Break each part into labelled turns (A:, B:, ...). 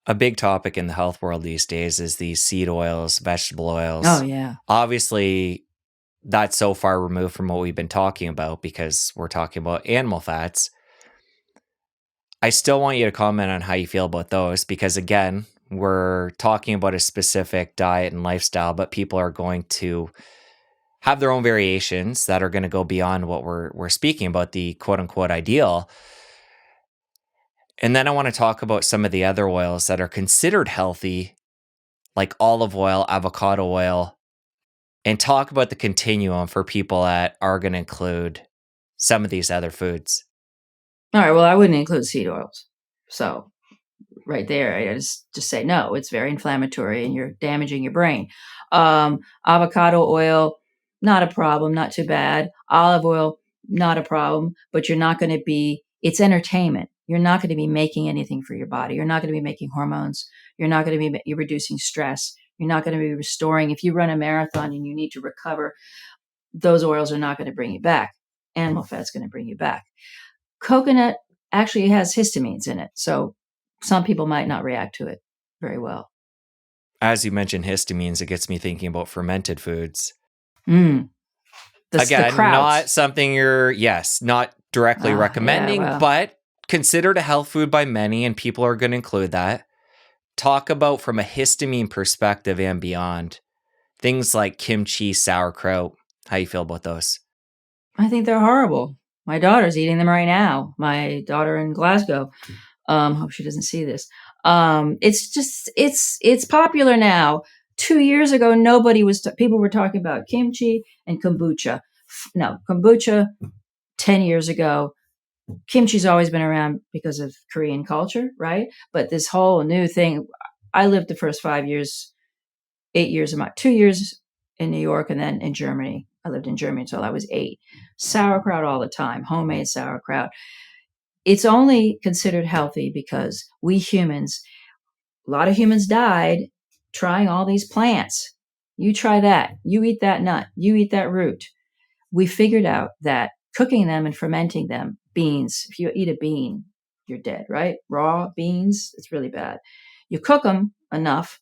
A: A big topic in the health world these days is these seed oils, vegetable
B: Oh,
A: oils.
B: yeah.
A: Obviously, that's so far removed from what we've been talking about because we're talking about animal fats. I still want you to comment on how you feel about those because, again, we're talking about a specific diet and lifestyle, but people are going to have their own variations that are going to go beyond what we're speaking about, the quote unquote ideal. And then I want to talk about some of the other oils that are considered healthy, like olive oil, avocado oil, and talk about the continuum for people that are going to include some of these other foods.
B: All right. Well, I wouldn't include seed oils. So right there, I just say no. It's very inflammatory, and you're damaging your brain. Avocado oil, not a problem, not too bad. Olive oil, not a problem. But you're not going to be. It's entertainment. You're not going to be making anything for your body. You're not going to be making hormones. You're not going to be. You're reducing stress. You're not going to be restoring. If you run a marathon and you need to recover, those oils are not going to bring you back. Animal fat's going to bring you back. Coconut actually has histamines in it, so some people might not react to it very well.
A: As you mentioned histamines, it gets me thinking about fermented foods.
B: The
A: Again, not
B: krauts.
A: something not directly recommending,
B: Yeah, well,
A: but considered a health food by many, and people are going to include that. Talk about from a histamine perspective and beyond. Things like kimchi, sauerkraut. How you feel about those?
B: I think they're horrible. My daughter's eating them right now. My daughter in Glasgow. Hope she doesn't see this. It's popular now. 2 years ago, people were talking about kimchi and kombucha. No, kombucha 10 years ago. Kimchi's always been around because of Korean culture, right? But this whole new thing, I lived the first 5 years, 8 years 2 years in New York and then in Germany. I lived in Germany until I was 8. Sauerkraut all the time, homemade sauerkraut. It's only considered healthy because we humans, a lot of humans died trying all these plants. You try that. You eat that nut. You eat that root. We figured out that cooking them and fermenting them, beans, if you eat a bean, you're dead, right? Raw beans, it's really bad. You cook them enough,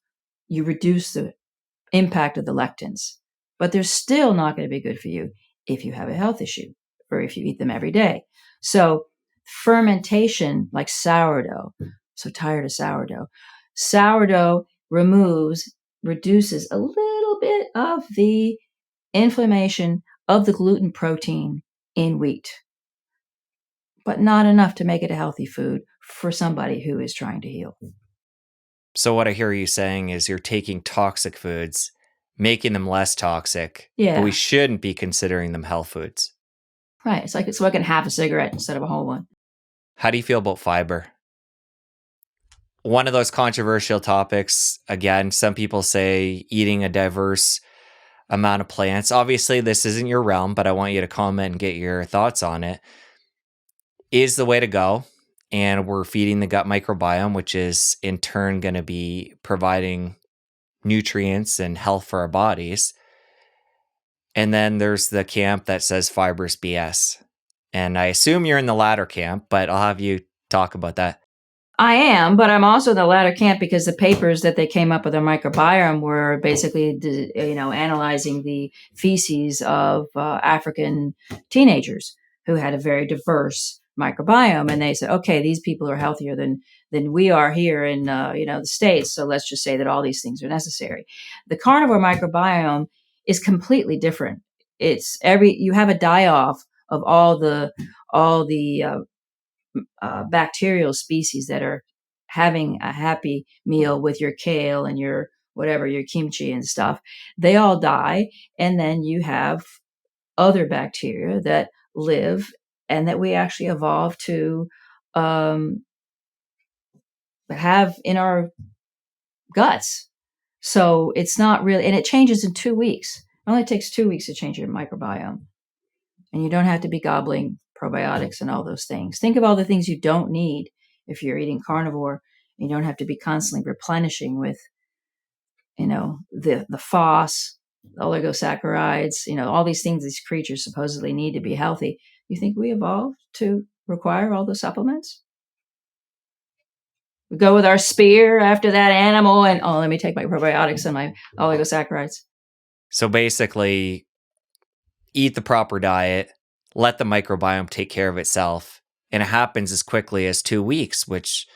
B: you reduce the impact of the lectins, but they're still not going to be good for you if you have a health issue or if you eat them every day. So fermentation, like sourdough, so tired of sourdough. Sourdough reduces a little bit of the inflammation of the gluten protein in wheat, but not enough to make it a healthy food for somebody who is trying to heal.
A: So what I hear you saying is you're taking toxic foods, making them less toxic,
B: Yeah.
A: but we shouldn't be considering them health foods.
B: Right. It's like smoking half a cigarette instead of a whole one.
A: How do you feel about fiber? One of those controversial topics. Again, some people say eating a diverse amount of plants. Obviously, this isn't your realm, but I want you to comment and get your thoughts on it. Is the way to go. And we're feeding the gut microbiome, which is in turn going to be providing nutrients and health for our bodies. And then there's the camp that says fiber's BS. And I assume you're in the latter camp, but I'll have you talk about that.
B: I am, but I'm also in the latter camp because the papers that they came up with on microbiome were basically, analyzing the feces of African teenagers who had a very diverse microbiome, and they said, okay, these people are healthier than we are here in the States. So let's just say that all these things are necessary. The carnivore microbiome is completely different. You have a die-off of all the bacterial species that are having a happy meal with your kale and your whatever, your kimchi and stuff. They all die. And then you have other bacteria that live and that we actually evolved to have in our guts. So it's not really, and it changes in 2 weeks. It only takes 2 weeks to change your microbiome. And you don't have to be gobbling probiotics and all those things. Think of all the things you don't need if you're eating carnivore. You don't have to be constantly replenishing with, the FOS, oligosaccharides, all these things these creatures supposedly need to be healthy. You think we evolved to require all the supplements? go with our spear after that animal, and let me take my probiotics and my oligosaccharides.
A: So basically, eat the proper diet, let the microbiome take care of itself, and it happens as quickly as 2 weeks, which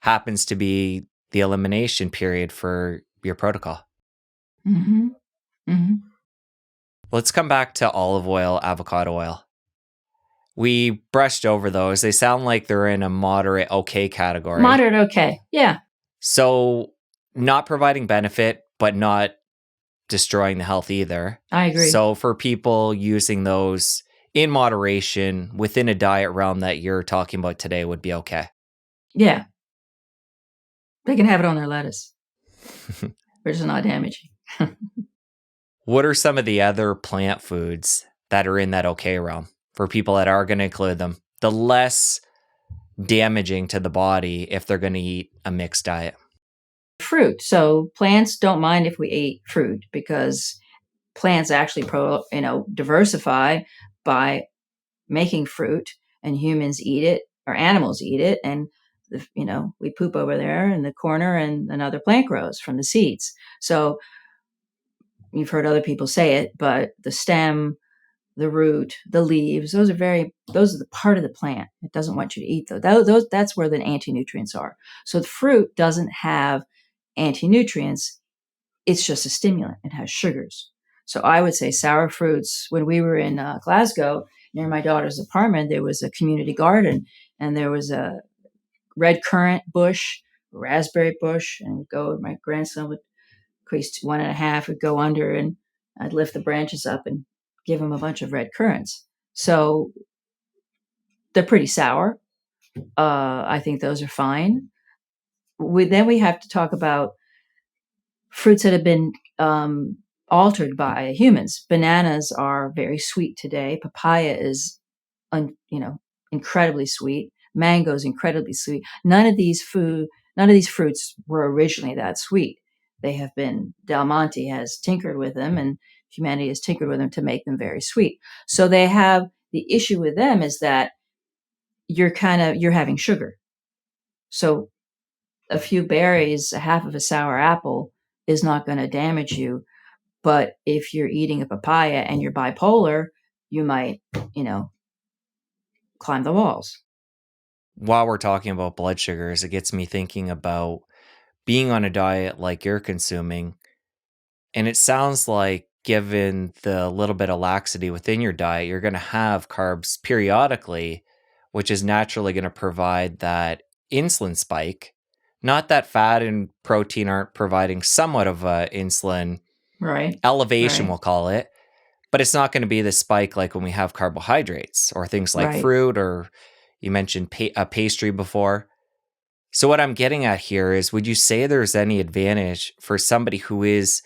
A: happens to be the elimination period for your protocol.
B: Mm-hmm. Mm-hmm.
A: Let's come back to olive oil, avocado oil. We brushed over those. They sound like they're in a moderate okay category.
B: Moderate okay. Yeah.
A: So not providing benefit, but not destroying the health either.
B: I agree.
A: So for people using those in moderation within a diet realm that you're talking about today would be okay.
B: Yeah. They can have it on their lettuce, which is not damaging.
A: What are some of the other plant foods that are in that okay realm for people that are going to include them? The less damaging to the body if they're going to eat a mixed diet.
B: Fruit. So plants don't mind if we eat fruit because plants actually diversify by making fruit, and humans eat it or animals eat it, and we poop over there in the corner and another plant grows from the seeds. So you've heard other people say it, but the stem, the root, the leaves, those are the part of the plant. It doesn't want you to eat those. That's where the anti-nutrients are. So the fruit doesn't have anti-nutrients. It's just a stimulant. It has sugars. So I would say sour fruits. When we were in Glasgow, near my daughter's apartment, there was a community garden, and there was a red currant bush, a raspberry bush, and my grandson would crease 1.5, would go under, and I'd lift the branches up and give him a bunch of red currants. So they're pretty sour. I think those are fine. Then we have to talk about fruits that have been altered by humans. Bananas are very sweet today. Papaya is, incredibly sweet. Mango is incredibly sweet. None of these fruits were originally that sweet. They have been. Del Monte has tinkered with them, and humanity has tinkered with them to make them very sweet. So they have the issue with them is that you're having sugar. So a few berries, a half of a sour apple is not going to damage you. But if you're eating a papaya and you're bipolar, you might, climb the walls.
A: While we're talking about blood sugars, it gets me thinking about being on a diet like you're consuming. And it sounds like, given the little bit of laxity within your diet, you're going to have carbs periodically, which is naturally going to provide that insulin spike. Not that fat and protein aren't providing somewhat of a insulin elevation, we'll call it, but it's not going to be the spike like when we have carbohydrates or things like fruit, or you mentioned pastry before. So what I'm getting at here is, would you say there's any advantage for somebody who is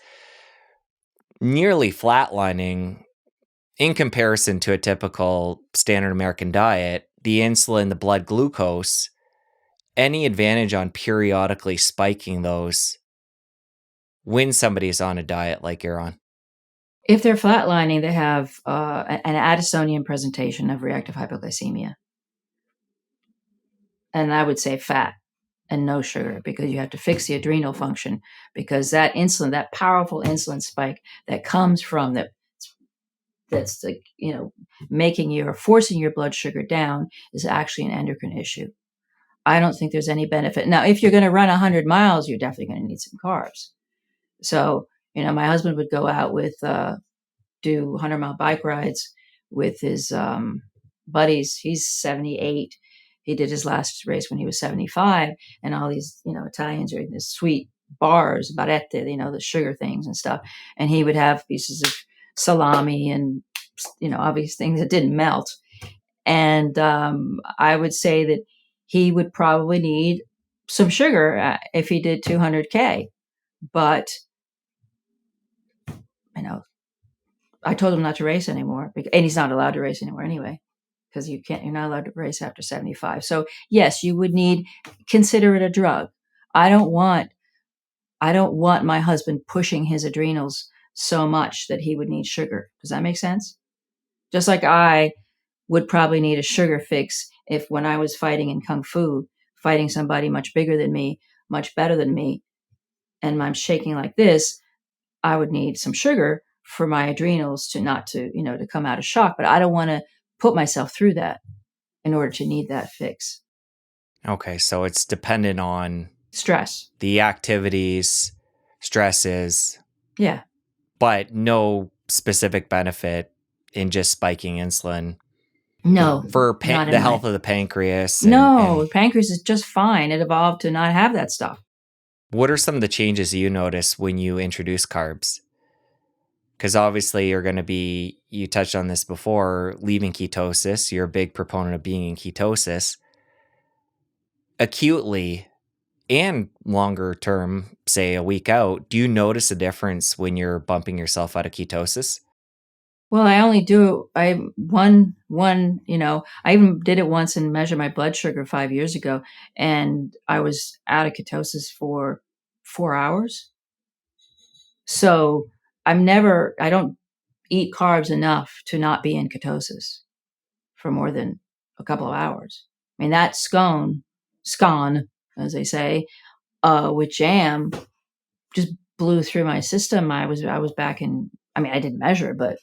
A: nearly flatlining in comparison to a typical standard American diet, the insulin, the blood glucose, any advantage on periodically spiking those when somebody's on a diet like you're on?
B: If they're flatlining, they have an Addisonian presentation of reactive hypoglycemia. And I would say fat and no sugar, because you have to fix the adrenal function, because that insulin, that powerful insulin spike that comes from that's making you or forcing your blood sugar down is actually an endocrine issue. I don't think there's any benefit. Now, if you're going to run 100 miles, you're definitely going to need some carbs. So, my husband would go out with, do 100-mile bike rides with his buddies. He's 78. He did his last race when he was 75, and all these, Italians are eating these sweet bars, barrette, the sugar things and stuff. And he would have pieces of salami and, obvious things that didn't melt. And I would say that he would probably need some sugar if he did 200K. But, I told him not to race anymore, and he's not allowed to race anymore anyway, because you're not allowed to race after 75. So yes, you would consider it a drug. I don't want my husband pushing his adrenals so much that he would need sugar. Does that make sense? Just like I would probably need a sugar fix if, when I was fighting in Kung Fu fighting somebody much bigger than me, much better than me, and I'm shaking like this, I would need some sugar for my adrenals to not to, to come out of shock. But I don't want to put myself through that in order to need that fix.
A: Okay, so it's dependent on
B: stress,
A: the activities, stresses.
B: Yeah.
A: But no specific benefit in just spiking insulin.
B: No.
A: For the health of the pancreas.
B: No, pancreas is just fine. It evolved to not have that stuff.
A: What are some of the changes you notice when you introduce carbs? Because obviously you're going to be, you touched on this before, leaving ketosis. You're a big proponent of being in ketosis. Acutely and longer term, say a week out, do you notice a difference when you're bumping yourself out of ketosis?
B: Well, I only do, I even did it once and measured my blood sugar 5 years ago, and I was out of ketosis for 4 hours. So I don't eat carbs enough to not be in ketosis for more than a couple of hours. I mean, that scone, as they say, with jam just blew through my system. I was back in, I didn't measure, but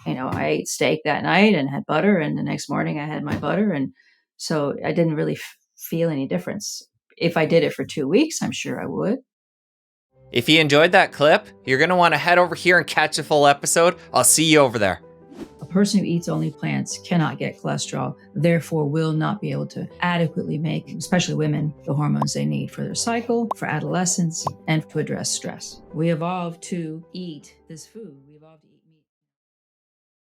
B: I ate steak that night and had butter, and the next morning I had my butter. And so I didn't really feel any difference. If I did it for 2 weeks, I'm sure I would.
A: If you enjoyed that clip, you're going to want to head over here and catch a full episode. I'll see you over there.
B: A person who eats only plants cannot get cholesterol, therefore will not be able to adequately make, especially women, the hormones they need for their cycle, for adolescence, and to address stress. We evolved to eat this food.